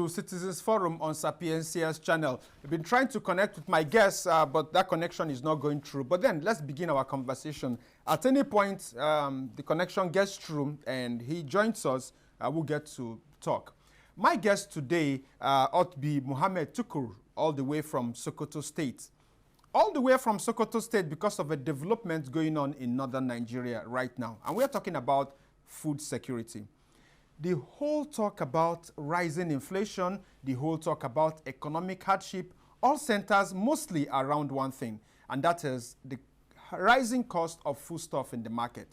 to Citizens Forum on Sapiencia's channel. I've been trying to connect with my guests, but that connection is not going through. But then let's begin our conversation. At any point, the connection gets through and he joins us, we'll get to talk. My guest today ought to be Mohammed Tukur, all the way from Sokoto State. All the way from Sokoto State because of a development going on in northern Nigeria right now. And we're talking about food security. The whole talk about rising inflation, the whole talk about economic hardship, all centers mostly around one thing, and that is the rising cost of foodstuff in the market.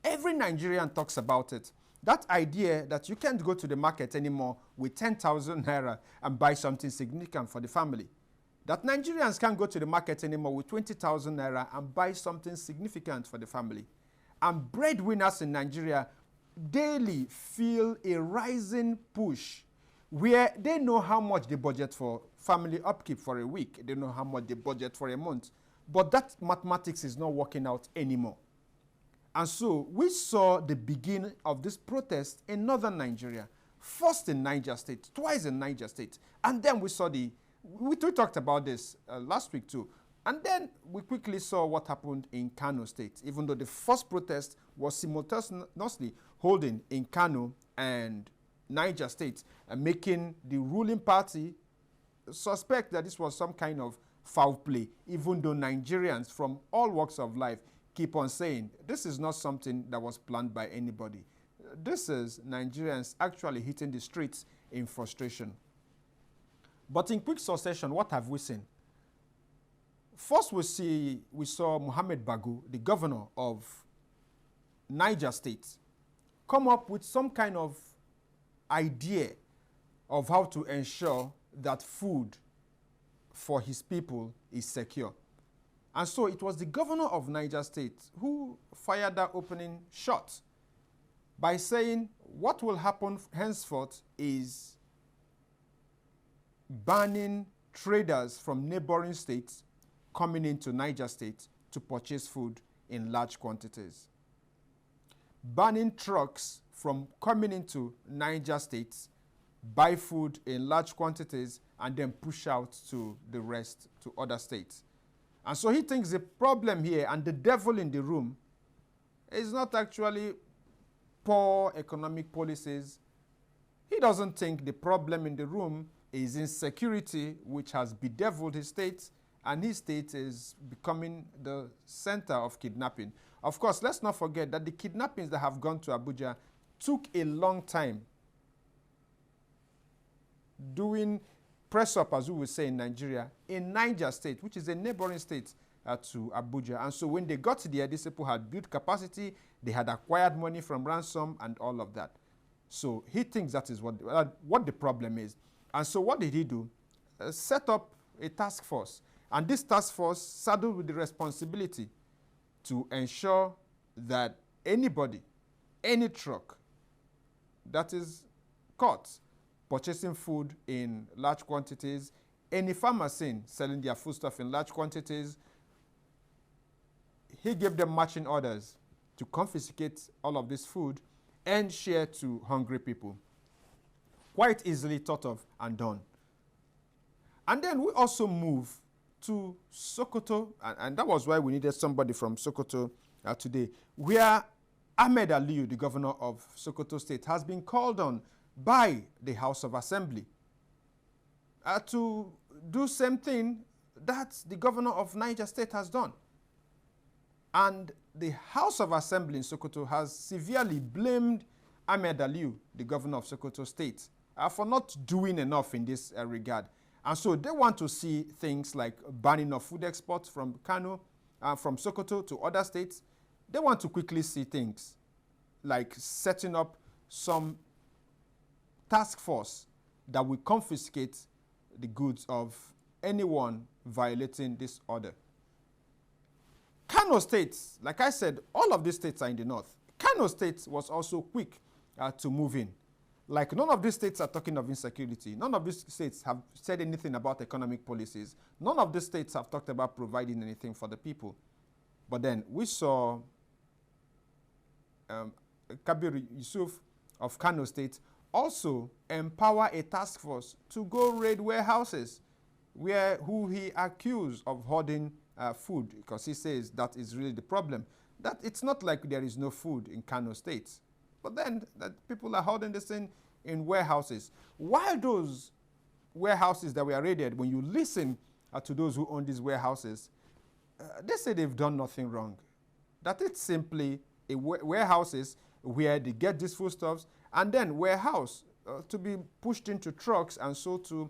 Every Nigerian talks about it. That idea that you can't go to the market anymore with 10,000 naira and buy something significant for the family. That Nigerians can't go to the market anymore with 20,000 naira and buy something significant for the family. And breadwinners in Nigeria daily feel a rising push where they know how much they budget for family upkeep for a week. They know how much they budget for a month. But that mathematics is not working out anymore. And so we saw the beginning of this protest in northern Nigeria. First in Niger State, twice in Niger State. And then we saw we talked about this last week too. And then we quickly saw what happened in KANO State, even though the first protest was simultaneously holding in KANO and Niger State, making the ruling party suspect that this was some kind of foul play, even though Nigerians from all walks of life keep on saying this is not something that was planned by anybody. This is Nigerians actually hitting the streets in frustration. But in quick succession, what have we seen? First, we saw Mohammed Bagu, the governor of Niger State, come up with some kind of idea of how to ensure that food for his people is secure. And so it was the governor of Niger State who fired that opening shot by saying what will happen henceforth is banning traders from neighboring states coming into Niger State to purchase food in large quantities. Banning trucks from coming into Niger State, buy food in large quantities, and then push out to the rest, to other states. And so he thinks the problem here and the devil in the room is not actually poor economic policies. He doesn't think the problem in the room is insecurity, which has bedeviled his state, and his state is becoming the center of kidnapping. Of course, let's not forget that the kidnappings that have gone to Abuja took a long time. Doing press up, as we would say in Nigeria, in Niger State, which is a neighboring state to Abuja. And so when they got there, these people had built capacity, they had acquired money from ransom and all of that. So he thinks that is what the problem is. And so what did he do? Set up a task force. And this task force saddled with the responsibility to ensure that anybody, any truck that is caught purchasing food in large quantities, any farmer seen selling their foodstuff in large quantities, he gave them marching orders to confiscate all of this food and share to hungry people. Quite easily thought of and done. And then we also move to Sokoto, and that was why we needed somebody from Sokoto today, where Ahmad Aliyu, the governor of Sokoto State, has been called on by the House of Assembly to do same thing that the governor of Niger State has done. And the House of Assembly in Sokoto has severely blamed Ahmad Aliyu, the governor of Sokoto State, for not doing enough in this regard. And so they want to see things like banning of food exports from KANO, from Sokoto to other states. They want to quickly see things like setting up some task force that will confiscate the goods of anyone violating this order. KANO State, like I said, all of these states are in the north. KANO State was also quick to move in. Like, none of these states are talking of insecurity. None of these states have said anything about economic policies. None of these states have talked about providing anything for the people. But then we saw Kabiru Yusuf of KANO State also empower a task force to go raid warehouses who he accused of hoarding food, because he says that is really the problem. That it's not like there is no food in KANO State, but then that people are hoarding this in warehouses. While those warehouses that were raided, when you listen to those who own these warehouses, they say they've done nothing wrong. That it's simply warehouses where they get these foodstuffs, and then warehouse to be pushed into trucks and sold to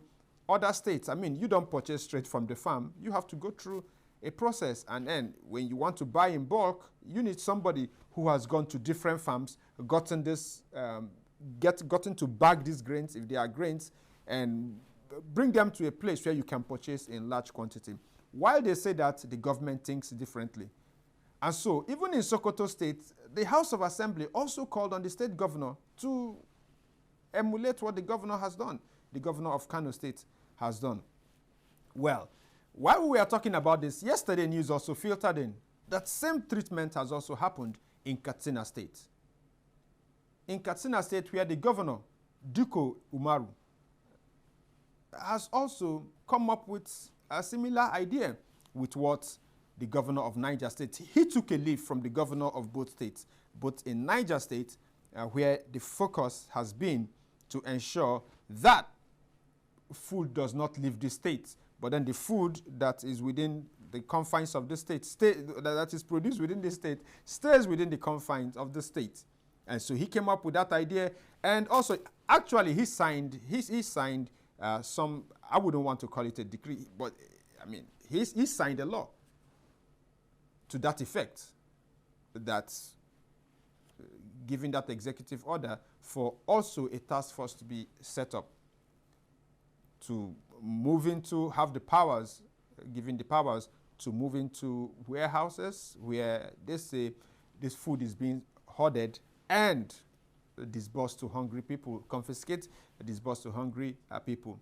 other states. I mean, you don't purchase straight from the farm. You have to go through a process, and then when you want to buy in bulk, you need somebody who has gone to different farms, gotten to bag these grains, if they are grains, and bring them to a place where you can purchase in large quantity. While they say that, the government thinks differently. And so, even in Sokoto State, the House of Assembly also called on the state governor to emulate what the governor has done, the governor of KANO State has done. Well, while we are talking about this, yesterday news also filtered in that same treatment has also happened in KATSINA State. In KATSINA State, where the governor, Dikko Umaru, has also come up with a similar idea with what the governor of Niger State. He took a leaf from the governor of both states, but in Niger State, where the focus has been to ensure that food does not leave the state, but then the food that is within the confines of the state, that is produced within the state, stays within the confines of the state. And so he came up with that idea, and also, actually, he signed some, I wouldn't want to call it a decree, but I mean, he signed a law to that effect, that giving that executive order for also a task force to be set up to move into, have the powers, giving the powers to move into warehouses where they say this food is being hoarded and disbursed to hungry people, confiscate, disbursed to hungry people.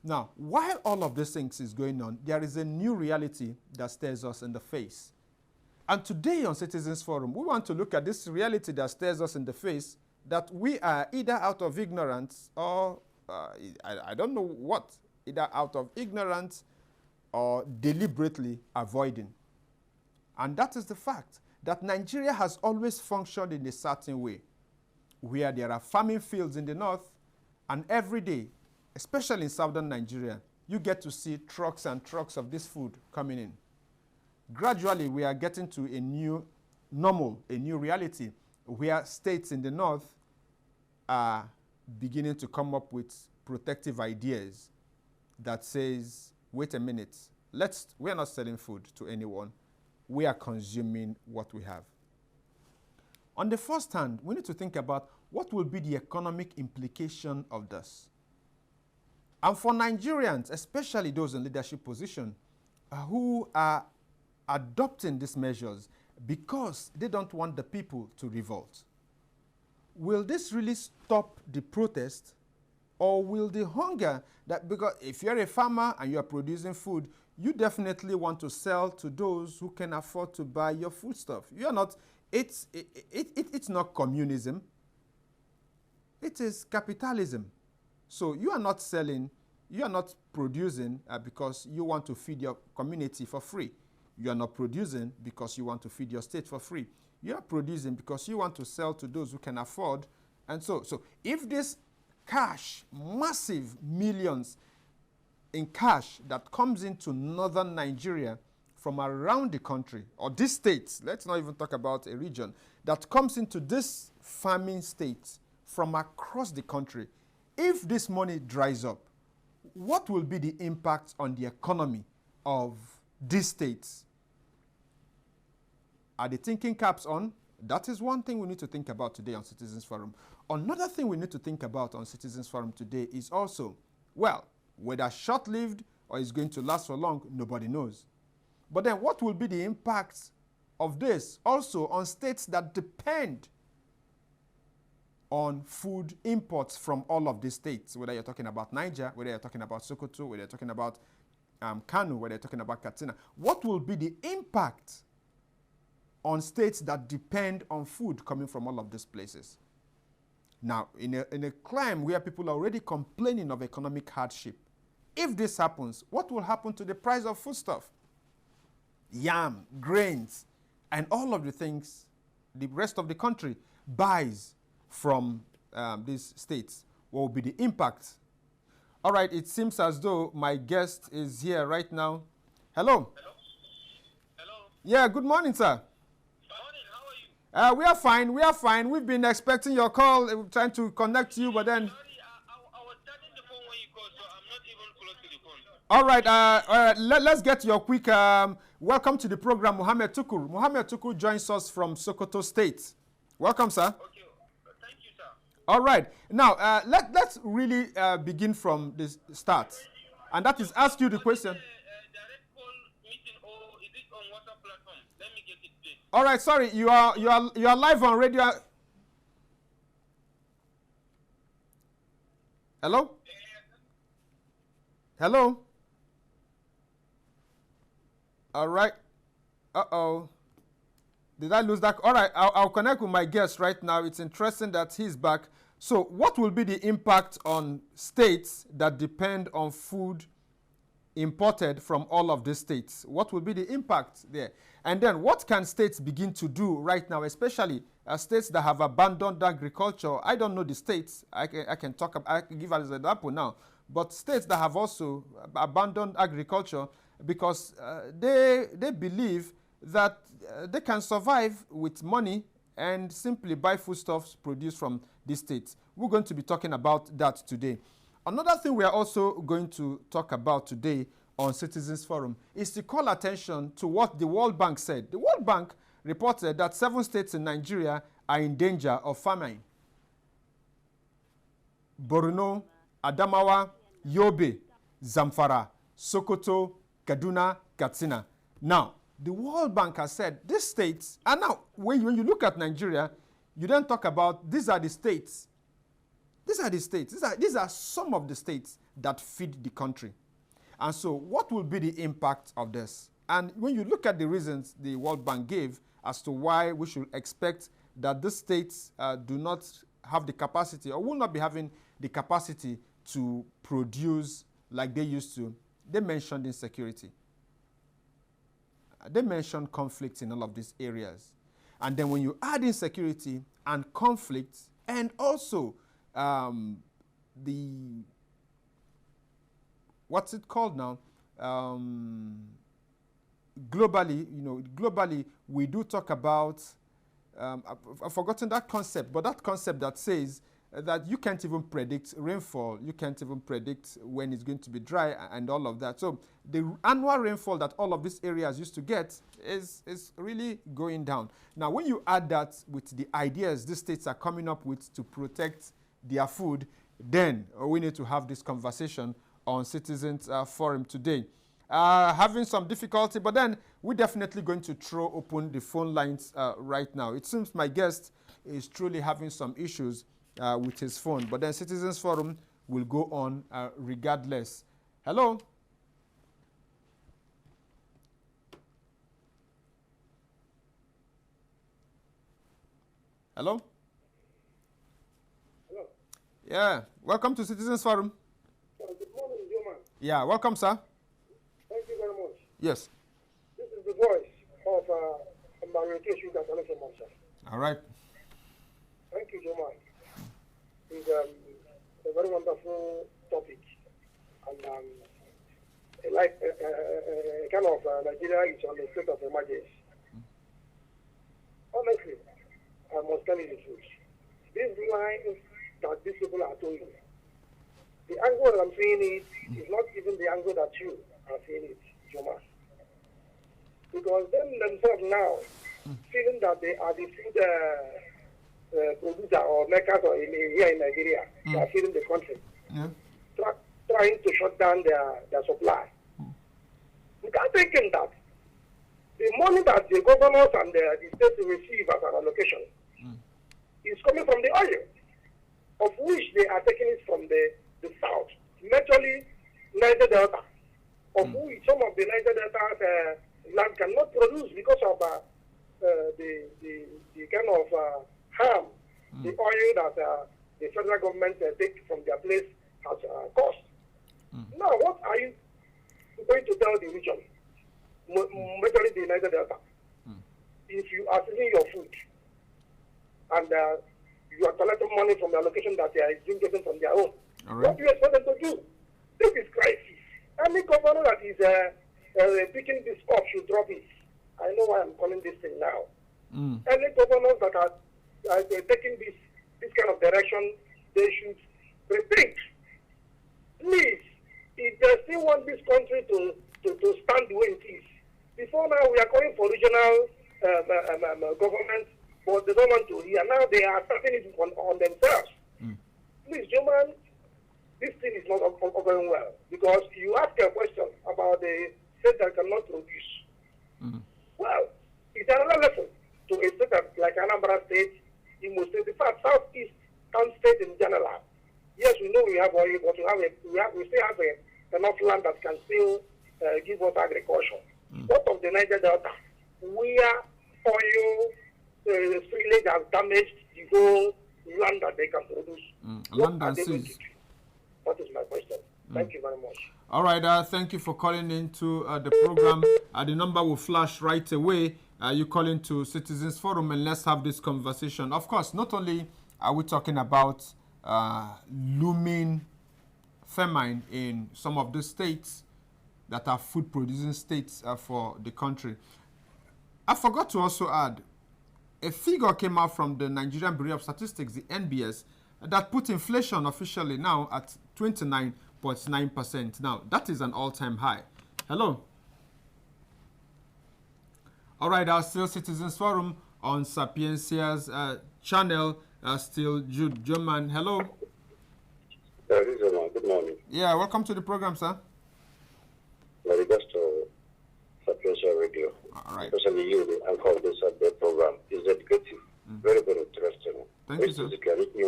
Now, while all of these things is going on, there is a new reality that stares us in the face. And today on Citizens Forum, we want to look at this reality that stares us in the face, that we are either out of ignorance or, I don't know what, either out of ignorance or deliberately avoiding. And that is the fact that Nigeria has always functioned in a certain way, where there are farming fields in the north, and every day, especially in southern Nigeria, you get to see trucks and trucks of this food coming in. Gradually, we are getting to a new normal, a new reality, where states in the north are beginning to come up with protective ideas that says, wait a minute, we're not selling food to anyone. We are consuming what we have. On the first hand, we need to think about what will be the economic implication of this. And for Nigerians, especially those in leadership position, who are adopting these measures because they don't want the people to revolt. Will this really stop the protest, or will the hunger that, because if you're a farmer and you're producing food, you definitely want to sell to those who can afford to buy your foodstuff. You're not, it's not communism, it is capitalism. So you are not selling, you are not producing because you want to feed your community for free. You are not producing because you want to feed your state for free. You are producing because you want to sell to those who can afford. And so if this cash, massive millions in cash that comes into northern Nigeria from around the country, or this state, let's not even talk about a region, that comes into this farming state from across the country, if this money dries up, what will be the impact on the economy of these states? Are the thinking caps on? That is one thing we need to think about today on Citizens Forum. Another thing we need to think about on Citizens Forum today is also, well, whether short-lived or is going to last for long, nobody knows. But then what will be the impact of this also on states that depend on food imports from all of these states, whether you're talking about Niger, whether you're talking about Sokoto, whether you're talking about KANO, whether you're talking about KATSINA? What will be the impact on states that depend on food coming from all of these places? Now, in a climate where people are already complaining of economic hardship, if this happens, what will happen to the price of foodstuff? Yam, grains, and all of the things the rest of the country buys from these states. What will be the impact? All right, it seems as though my guest is here right now. Hello. Hello. Hello. Yeah, good morning, sir. Morning, how are you? We are fine, we are fine. We've been expecting your call, trying to connect you, but then... Sorry, I was charging the phone when you called, so I'm not even close to the phone. All right, let's get your quick welcome to the program, Mohammed Tukur. Mohammed Tukur joins us from Sokoto State. Welcome, sir. Okay, thank you, sir. All right. Now, let's really begin from the start. And that is ask you the question. Direct call meeting, or is it on WhatsApp platform? Let me get it there. All right, sorry, you are live on radio. Hello? Hello? All right. Uh-oh. Did I lose that? All right, I'll connect with my guest right now. It's interesting that he's back. So what will be the impact on states that depend on food imported from all of these states? What will be the impact there? And then what can states begin to do right now, especially states that have abandoned agriculture? I don't know the states. I can give as an example now. But states that have also abandoned agriculture because they believe that they can survive with money and simply buy foodstuffs produced from these states. We're going to be talking about that today. Another thing we are also going to talk about today on Citizens Forum is to call attention to what the World Bank said. The World Bank reported that 7 states in Nigeria are in danger of famine. Borno, Adamawa, Yobe, Zamfara, Sokoto, Kaduna, KATSINA. Now, the World Bank has said these states, and now when you look at Nigeria, you don't talk about these are the states. These are the states. These are some of the states that feed the country. And so what will be the impact of this? And when you look at the reasons the World Bank gave as to why we should expect that these states do not have the capacity or will not be having the capacity to produce like they used to, they mentioned insecurity. They mentioned conflict in all of these areas. And then when you add insecurity and conflict and also what's it called now? Globally, we do talk about, I've forgotten that concept, but that concept that says that you can't even predict rainfall, you can't even predict when it's going to be dry and all of that. So the annual rainfall that all of these areas used to get is really going down. Now, when you add that with the ideas these states are coming up with to protect their food, then we need to have this conversation on Citizens Forum today. Having some difficulty, but then we're definitely going to throw open the phone lines right now. It seems my guest is truly having some issues with his phone, but then Citizens Forum will go on regardless. Hello? Hello? Hello. Yeah, welcome to Citizens Forum. Good morning, Joma. Yeah, welcome, sir. Thank you very much. Yes. This is the voice of Mario Sugar Connection Monster. All right. Thank you, Joma. It's a very wonderful topic. And kind of Nigeria is on the state of emergency. Honestly, I must tell you the truth. These lines that these people are doing, the angle that I'm seeing it is not even the angle that you are seeing it, Joma. Because them themselves now, feeling that they are the food producer or makers or here in Nigeria, they are feeding the country, trying to shut down their supply. Without thinking that the money that the governors and the states receive as an allocation is coming from the oil, of which they are taking it from the south, majorly Niger Delta, of which some of the Niger Delta land cannot produce because of the kind of harm the oil that the federal government take from their place has cost. Now, what are you going to tell the region, majorly the Niger Delta, if you are selling your food and you are collecting money from the allocation that they are getting from their own? Right. What do you expect them to do? This is crisis. Any governor that is picking this up should drop it. I know why I'm calling this thing now. Any governors that are taking this kind of direction, they should rethink. Please, if they still want this country to stand the way it is, before now we are calling for regional government, but they don't want to hear. Now they are starting it on themselves. Please, German, this thing is not going well, because you ask a question about the state that cannot produce. Well, it's another lesson to a state like Anambra State, Imo State, in fact, Southeast State in general. Yes, we know we have oil, but we still have enough land that can still give us agriculture. What of the Niger Delta, where oil spillage has damaged the whole land that they can produce? Land and seas. That is my question. Thank you very much. All right, thank you for calling into the program. The number will flash right away. You call into Citizens Forum and let's have this conversation. Of course, not only are we talking about looming famine in some of the states that are food producing states for the country. I forgot to also add, a figure came out from the Nigerian Bureau of Statistics, the NBS, that put inflation officially now at 29.9%. Now, that is an all-time high. Hello. All right, our still Citizens Forum on Sapiencia's channel, still Jude German. Hello. Good morning. Yeah, welcome to the program, sir. My regards to Sapiencia Radio. All right. Especially you, the anchor of this program, is educative. Very, very interesting. Thank you, sir.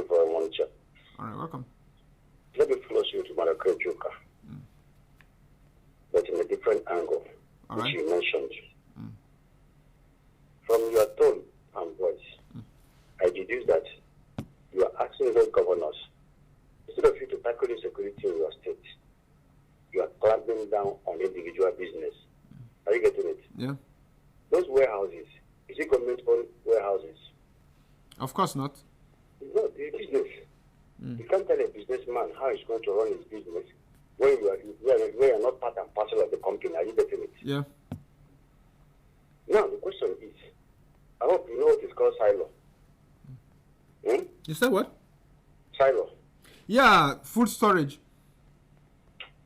For a monitor. All right, welcome. Let me follow you to Malaka Joka, but in a different angle, all which right. you mentioned. From your tone and voice, I deduce that you are asking those governors, instead of you to tackle insecurity in your state, you are clamping down on individual business. Are you getting it? Yeah. Those warehouses, is it government-owned warehouses? Of course not. No, it's a business. You can't tell a businessman how he's going to run his business when you are not part and parcel of the company. Are you getting it? Yeah. Now, the question is, I hope you know what is called silo. You said what? Silo. Yeah, food storage.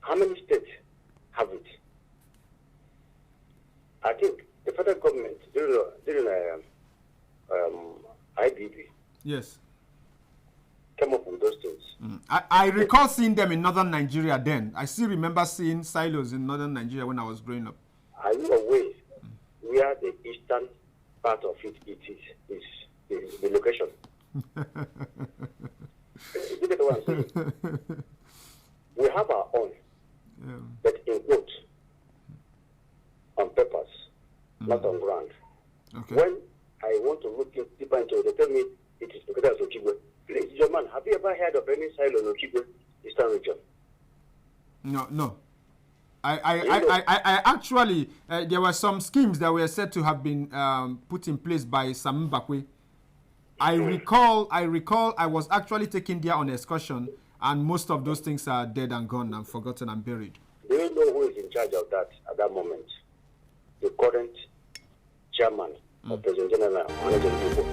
How many states have it? I think the federal government during IBB Yes. came up with those things. I recall seeing them in northern Nigeria then. I still remember seeing silos in northern Nigeria when I was growing up. Are you aware where the eastern part of it is the location? Look at what I'm saying. We have our own, but in quotes, on papers, not on ground. Okay. When I want to look deeper into it, they tell me it is located as Okigwe. Please, German, have you ever heard of any silo in Okigwe, Eastern region? No. I actually, there were some schemes that were said to have been put in place by Sam Mbakwe. I recall I was actually taken there on an excursion, and most of those things are dead and gone and forgotten and buried. Do you know who is in charge of that at that moment? The current chairman of President General Managing People,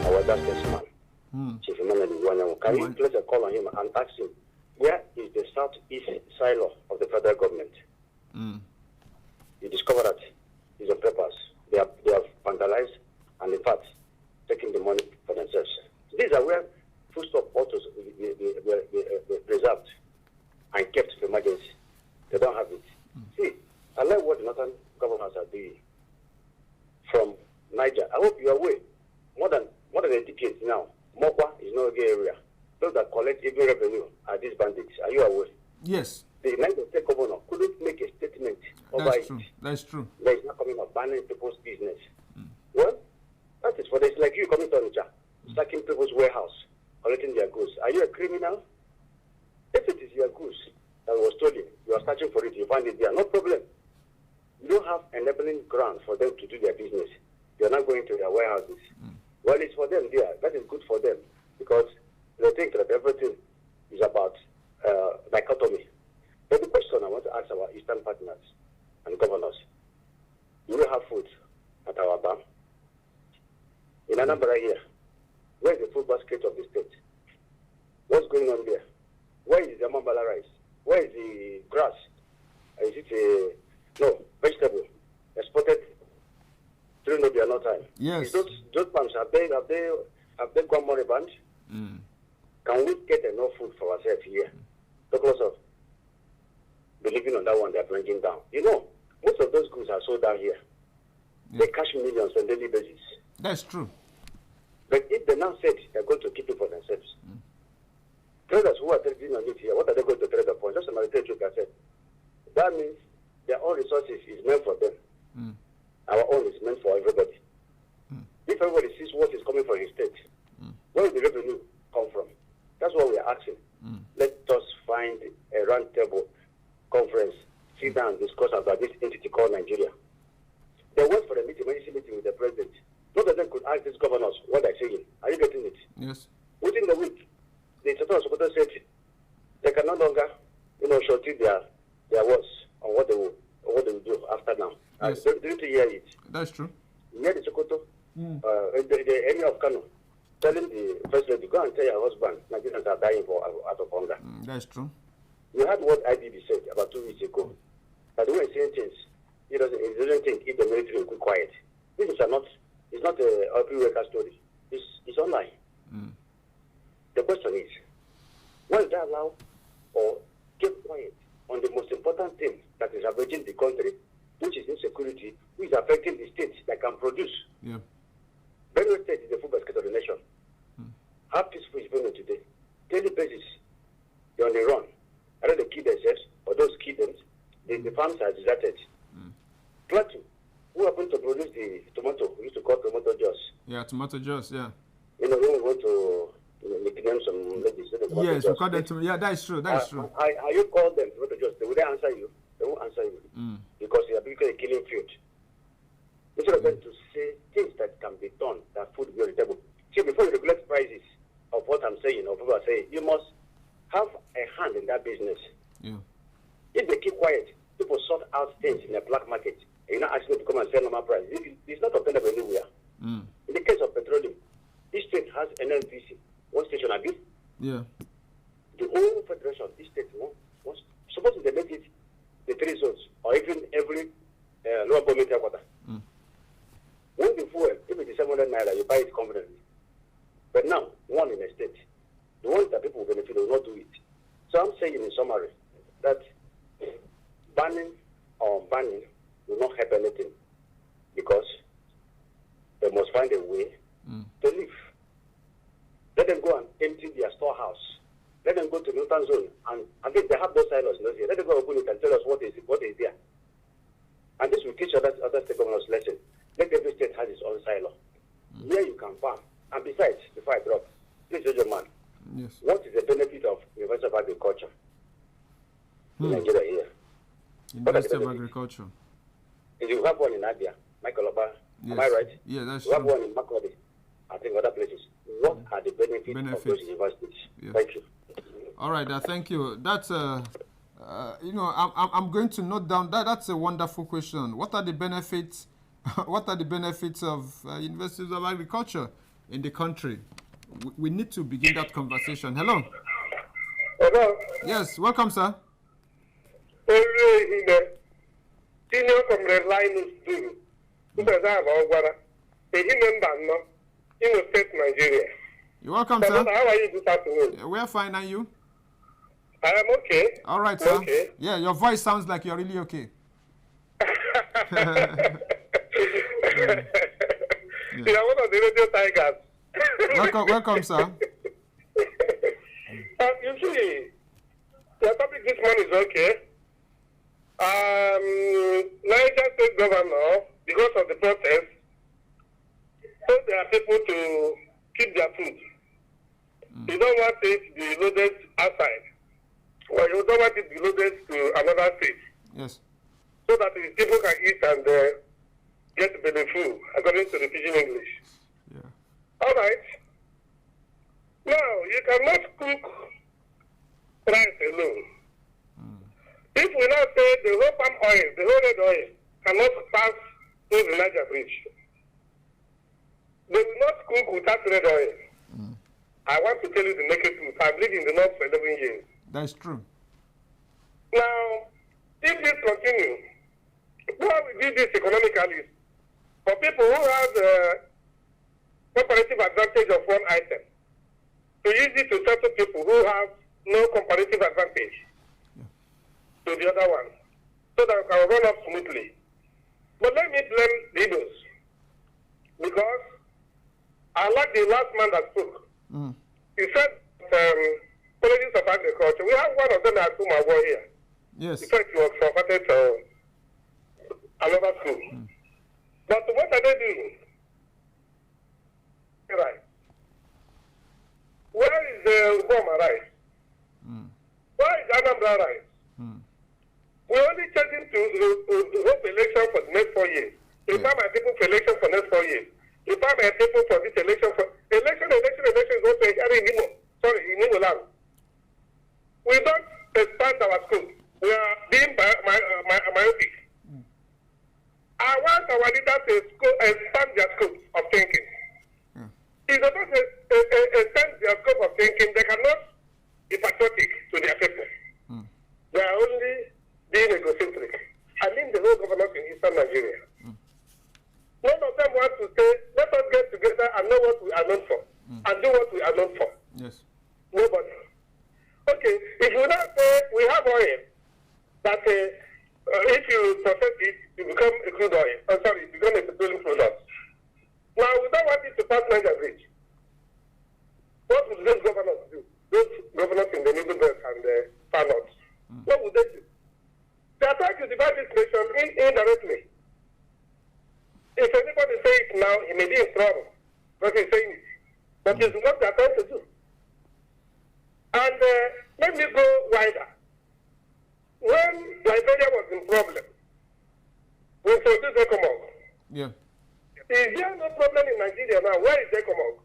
our justice man, Chief Emmanuel Wanyamu. Can you place a call on him and ask him, where is the southeast silo of the federal government? You discover that it's on papers. They have vandalized and in fact taking the money for themselves. These are where foodstuff autos were preserved and kept for emergency. They don't have it. See, I like what the northern governors are doing from Niger. I hope you are aware. More than a decade now, Mokwa is no gay area. Those that collect even revenue are these bandits. Are you aware? Yes. The Niger State governor couldn't make a statement over it. That's true. There is not coming of banning people's business. Well, that is for this. Like you coming to Onitsha, stacking people's warehouse, collecting their goods. Are Are you a criminal? If it is your goods that was stolen, you are searching for it, you find it there, no problem. You don't have enabling ground for them to do their business. They are not going to their warehouses. Well, it's for them there. That is good for them because they think that everything is about dichotomy. But the question I want to ask our Eastern partners and governors, do we have food at our bar? In Anambra here, where is the food basket of the state? What's going on there? Where is the mambala rice? Where is the grass? Is it vegetable exported during the no time? Yes. Those farms have they gone moribund? Can we get enough food for ourselves here? Because of believing on that one they're bringing down. You know, most of those goods are sold down here. They cash millions on a daily basis. That's true. But if they now said they're going to keep it for themselves, traders who are trading on it here, what are they going to trade upon? Just another trade I said. That means their own resources is meant for them. Our own is meant for everybody. If everybody sees what is coming from his state, where will the revenue come from? That's what we are asking. Let us find a round table conference, sit down and discuss about this entity called Nigeria. They went for a emergency meeting with the president. Both of them could ask these governors what they're saying. Are you getting it? Yes. Within the week, the SOKOTO State they can no longer, shorty their words on what they will do after now. Yes. Don't you hear it? That's true. You hear the Sokoto, the area of Kano, telling the first lady, go and tell your husband, Nigerians are dying out of hunger. That's true. You heard what IBB said about 2 weeks ago. But when he's saying things, he doesn't think if the military will be quiet. This is it's not a pre-worker story. It's online. The question is, why did they allow or keep quiet on the most important thing that is ravaging the country, which is insecurity, which is affecting the states that can produce? Yeah. Benue State is the food basket of the nation. How peaceful is Benue today? Daily basis, they're on the run. Either they kill themselves or those kill them. The farms are deserted. Plateau, who happen to produce the tomato, we used to call tomato juice. Yeah, tomato juice, yeah. When we want to nickname some ladies. Yes, we call them tomato. Yeah, that is true. That is true. How you call them tomato juice? Will they answer you? They won't answer you. Because they are basically killing field. Instead of them to say things that can be done, that food will be on the table. See, before you regulate prices of what I'm saying, or people are saying, you must have a hand in that business. Yeah. If they keep quiet, people sort out things in the black market. You're not asking them to come and sell normal price. It's not obtainable anywhere. In the case of petroleum, each state has an NNPC, one station, I Yeah. The whole federation, each state, suppose they make it the 3 zones, or even every lower government headquarters. When the fuel, if it is 700 naira, you buy it confidently. But now, one in a state, the ones that people will benefit will not do it. So I'm saying in summary that banning will not help anything because they must find a way to live. Let them go and empty their storehouse. Let them go to Northern Zone and I think they have those silos in those here. Let them go open it and tell us what is there. And this will teach other state governors lesson. Let every state has its own silo. Where you can farm. And besides, before I drop, please judge your man. Yes. What is the benefit of universal agriculture in Nigeria here? University of Agriculture. If you have one in Abia, Michael Oba, Yes. am I right? Yeah, that's You have true. one in Makurdi, I think other places. What are the benefits of those universities? Yeah. Thank you. All right, thank you. That's I'm going to note down that. That's a wonderful question. What are the benefits? What are the benefits of universities of agriculture in the country? We need to begin that conversation. Hello. Hello. Yes, welcome, sir. In the senior comrade Linus Duru, who does have all water, a human in the state Nigeria. You're welcome, So sir. how are you this afternoon? We're fine, and you? I am okay. All right, sir. Okay. Yeah, your voice sounds like you're really okay. You are one of the radio tigers. Welcome, sir. You see, your topic this morning is okay. Niger State Governor, because of the protest, told their people to keep their food. You don't want it to be loaded outside. Or you don't want it to be loaded to another state. Yes. So that the people can eat and get benefit, according to the pidgin English. Yeah. All right. Now, you cannot cook rice alone. If we now say the whole palm oil, the whole red oil, cannot pass through the Niger Bridge, they will not cook without red oil. I want to tell you the naked truth. I've lived in the north for 11 years. That's true. Now, if this continues, what we do this economically is for people who have comparative advantage of one item, to use it to settle people who have no comparative advantage to the other one, so that we can run up smoothly. But let me blame the Igbos, because I like the last man that spoke. He said, colleges of agriculture. We have one of them at home here. Yes. In fact, he was converted to another school. But what are they doing? Right. Where is the Obama rice? Where is Anambra rice? We're only changing to hope election for the next 4 years. Prepare my people for election for the next 4 years. Prepare my people for this election for election is also in Imo land. We don't expand our schools. We are being myopic. I want our leaders to expand their scope of thinking. If they don't expand their scope of thinking, they cannot be patriotic to their people. They are only being egocentric. I mean the whole governors in Eastern Nigeria. None of them want to say, let us get together and know what we are known for, and do what we are known for. Yes. Nobody. Okay, if you now say we have oil, that if you process it, you become a crude oil. It become a petroleum product. Now, we don't want it to pass Niger Bridge. What would those governors do? Those governors in the Middle Belt and the Far North. What would they do? They are trying to divide this nation indirectly. If anybody says it now, he may be in trouble, but he's saying it. But it's what they are trying to do. And let me go wider. When Liberia was in problem, we produced ECOMOG. Yeah. Is there no problem in Nigeria now? Where is ECOMOG?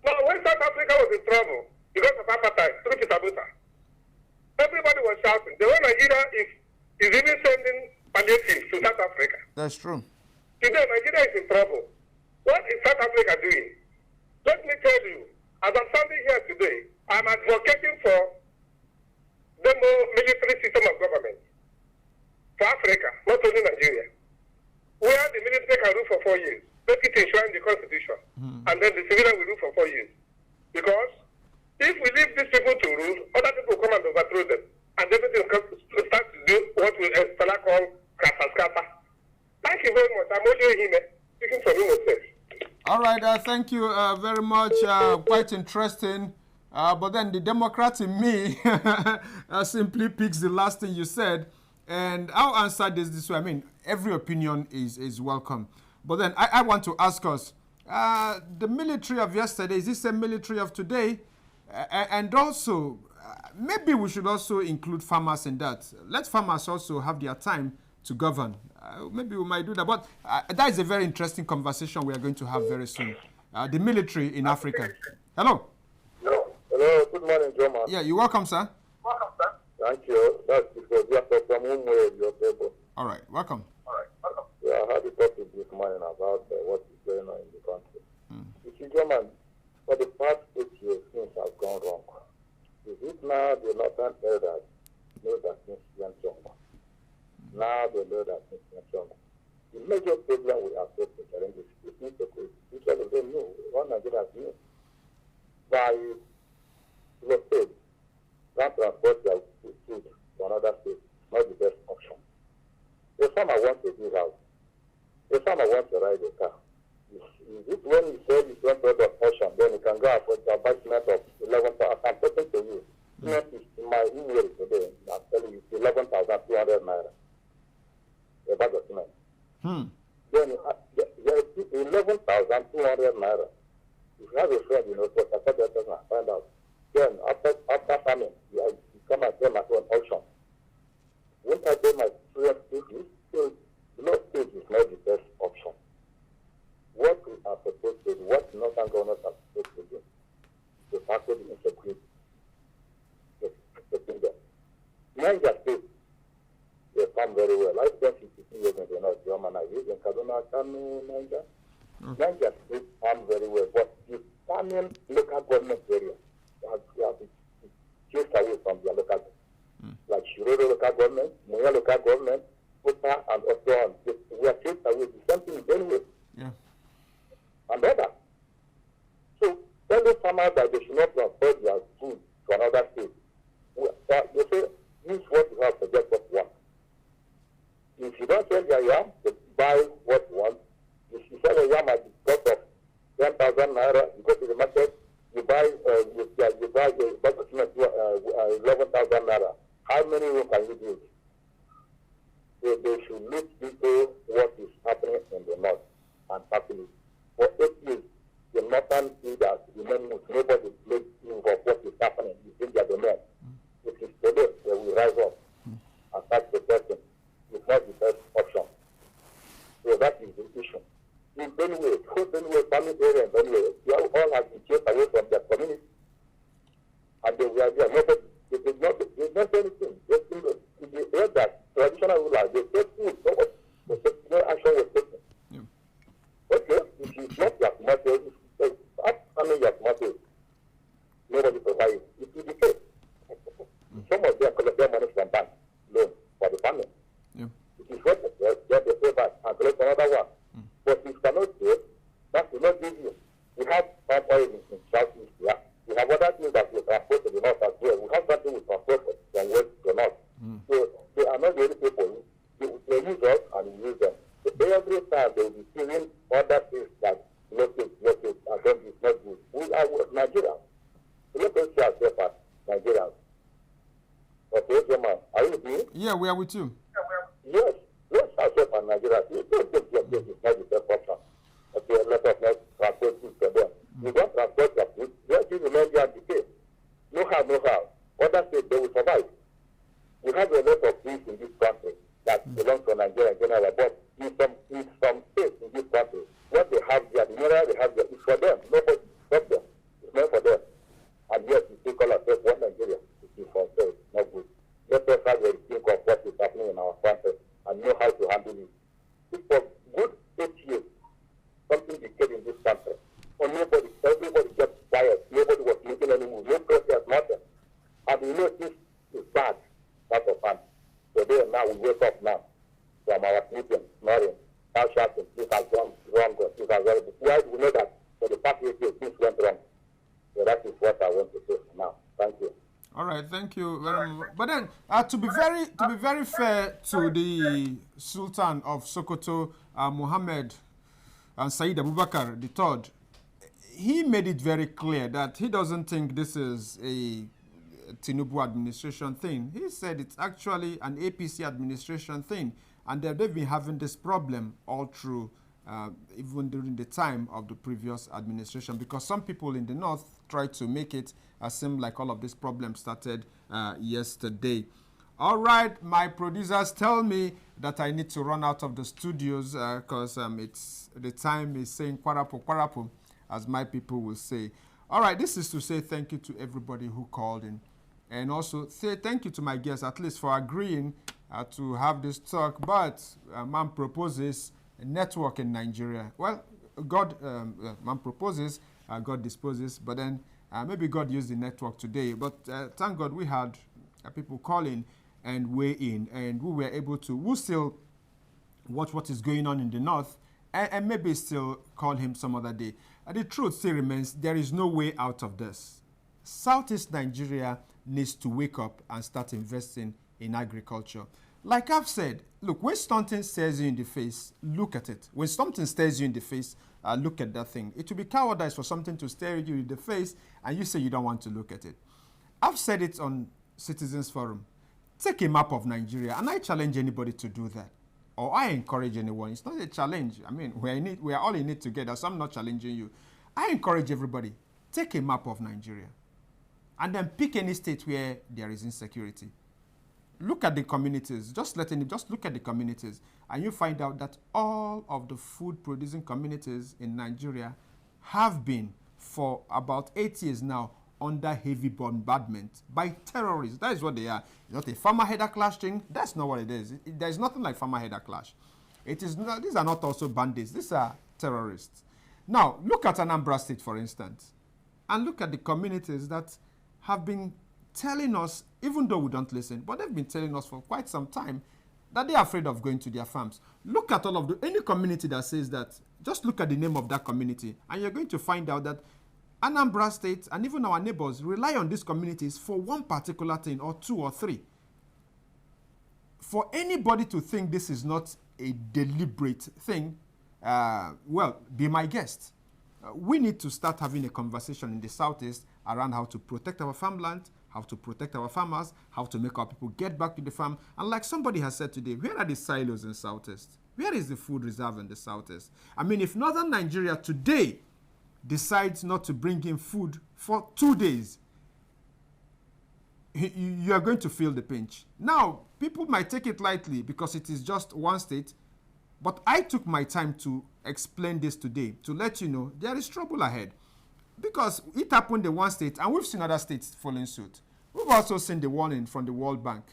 Now, when South Africa was in trouble because of apartheid, through Kitabuta, everybody was shouting. The whole Nigeria is even sending palliatives to South Africa. That's true. Today, Nigeria is in trouble. What is South Africa doing? Let me tell you, as I'm standing here today, I'm advocating for the military system of government for Africa, not only Nigeria, where the military can rule for 4 years, make it ensure in the constitution, and then the civilian will rule for 4 years. Because if we leave these people to rule, other people come and overthrow them, and everything starts to do what we call kata. Thank you very much. I'm only here speaking from Imo State. All right, thank you very much. Quite interesting. But then the Democrat in me simply picks the last thing you said. And I'll answer this way. I mean, every opinion is welcome. But then I want to ask us, the military of yesterday, is this the military of today? And also, maybe we should also include farmers in that. Let farmers also have their time to govern. Maybe we might do that. But that is a very interesting conversation we are going to have very soon. The military in Africa. Hello. Hello, good morning, Joma. Yeah, you're welcome, sir. Welcome, sir. Thank you. That's because you are from your table. All right, welcome. Yeah, I had a topic this morning about what is going on in the country. You see, Joma, for the past 8 years, things have gone wrong. Is it now the northern elders know that things went wrong? Now they know that things went wrong. The major problem we have faced the challenges is insecurity. Each one of them know. One Nigeria knew. By the state, not transport their food to another state, not the best option. The farmer wants to do house. The farmer wants to ride a car. Is it when you sell his own product option, then you can go afford the cement of 11,000. I'm talking to you. Cement is in my email today. I'm telling you, it's 11,200 naira. A bag of cement. Then 11,200 naira. If you have a friend, you know, for a Niger State, they farm very well. I spent 52 years in the North German. I live in Kaduna, KANO, Niger. Niger State farm very well, but the farming local government area, they have chased away from their local government. Like Shiroro local government, Moya local government, Kota, and so on. We are chased away. The same thing in Benue. Yeah. And other. So, tell the farmers that they should not transfer their food to another state. They say, use what you have to get what you want. If you don't sell your yam, they buy what you want. If you sell a yam at the cost of 10,000 naira, you go to the market, you buy the bag of cement 11,000 naira. How many room can you do? So they should look into what is happening in the north and tackle it. For 8 years, the northern leaders remain with nobody makes move of what is happening within their domain. It is today they will rise up and start protesting. It's not the best option. So that is the issue. In Benue, family area in Benue, they all have been chased away from their community. And they were there. Nobody, they did not do anything. They heard that traditional rulers, they take food, no action was taken. Yeah. Okay, if you drop your tomatoes, your tomatoes, nobody provides. It will be case. Some of them collect their money from bank loan for the family. Yeah. It is what they pay back and collect another one. But if you cannot do it, that will not give you. We have palm oil in Southeast, yeah. We have other things that we transport to the north as well. We have something we transport from west to north. So they are not the only people. They use us and we use them. So every time they will be stealing other things that locate, and then it's not good. We are Nigerians. So let us see ourselves as Nigerians. Okay, German, are you with me? Yeah, we are with you. Yes, let's ourselves as Nigerians. You don't take your place, it's not the best option. Okay, let us not transport food to them. You don't transport your food, just give them and decay. No how. Other states, they will survive. We have a lot of things in this country that belong to Nigeria in general, but in some states in this country, what they have there, the mineral they have there, is for them. Nobody stop them. It's not for them. And yet, we still call ourselves one Nigeria. It is for us, not good. Let us have a think of what is happening in our country and know how to handle it. It's for good 8 years, something decayed in this country. And everybody kept quiet. Nobody was making any move. No protest, nothing. And we know this is bad. That's a fun. So there now we wake up now from our sleeping, snoring, now shouting, this has gone wrong, this has gone. Why do we know that for the past 8 years things went wrong? So that is what I want to say now. Thank you. All right, thank you very much. But then, to be very fair to the Sultan of Sokoto, Mohammed and Said Abubakar III, he made it very clear that he doesn't think this is a Tinubu administration thing. He said it's actually an APC administration thing, and they've been having this problem all through, even during the time of the previous administration, because some people in the north tried to make it seem like all of this problem started yesterday. All right, my producers tell me that I need to run out of the studios because it's the time is saying kwarapo, as my people will say. All right, this is to say thank you to everybody who called in. And also say thank you to my guests, at least for agreeing to have this talk. But man proposes a network in Nigeria. Well, man proposes, God disposes. But then maybe God used the network today. But thank God we had people calling and weigh in. And we were able to, we'll still watch what is going on in the north and maybe still call him some other day. The truth still remains, there is no way out of this. Southeast Nigeria needs to wake up and start investing in agriculture. Like I've said, look, when something stares you in the face, look at it. When something stares you in the face, look at that thing. It will be cowardice for something to stare you in the face and you say you don't want to look at it. I've said it on Citizens Forum. Take a map of Nigeria, and I challenge anybody to do that. Or I encourage anyone. It's not a challenge. I mean, we are all in it together, so I'm not challenging you. I encourage everybody, take a map of Nigeria. And then pick any state where there is insecurity. Look at the communities. Just look at the communities, and you find out that all of the food-producing communities in Nigeria have been, for about 8 years now, under heavy bombardment by terrorists. That is what they are. It's not a farmer-header clash thing. That's not what it is. There is nothing like farmer-header clash. It is not, these are not also bandits. These are terrorists. Now, look at Anambra State, for instance, and look at the communities that have been telling us, even though we don't listen, but they've been telling us for quite some time that they are afraid of going to their farms. Look at all of any community that says that, just look at the name of that community, and you're going to find out that Anambra State and even our neighbors rely on these communities for one particular thing, or two or three. For anybody to think this is not a deliberate thing, well, be my guest. We need to start having a conversation in the Southeast around how to protect our farmland, how to protect our farmers, how to make our people get back to the farm. And like somebody has said today, where are the silos in Southeast? Where is the food reserve in the Southeast? I mean, if Northern Nigeria today decides not to bring in food for 2 days, you are going to feel the pinch. Now, people might take it lightly because it is just one state, but I took my time to explain this today to let you know there is trouble ahead. Because it happened in one state, and we've seen other states following suit. We've also seen the warning from the World Bank.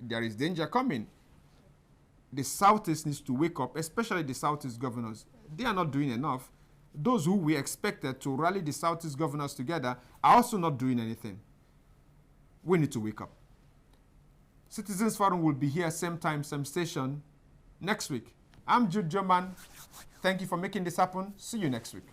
There is danger coming. The Southeast needs to wake up, especially the Southeast governors. They are not doing enough. Those who we expected to rally the Southeast governors together are also not doing anything. We need to wake up. Citizens Forum will be here same time, same station next week. I'm Jude Joman. Thank you for making this happen. See you next week.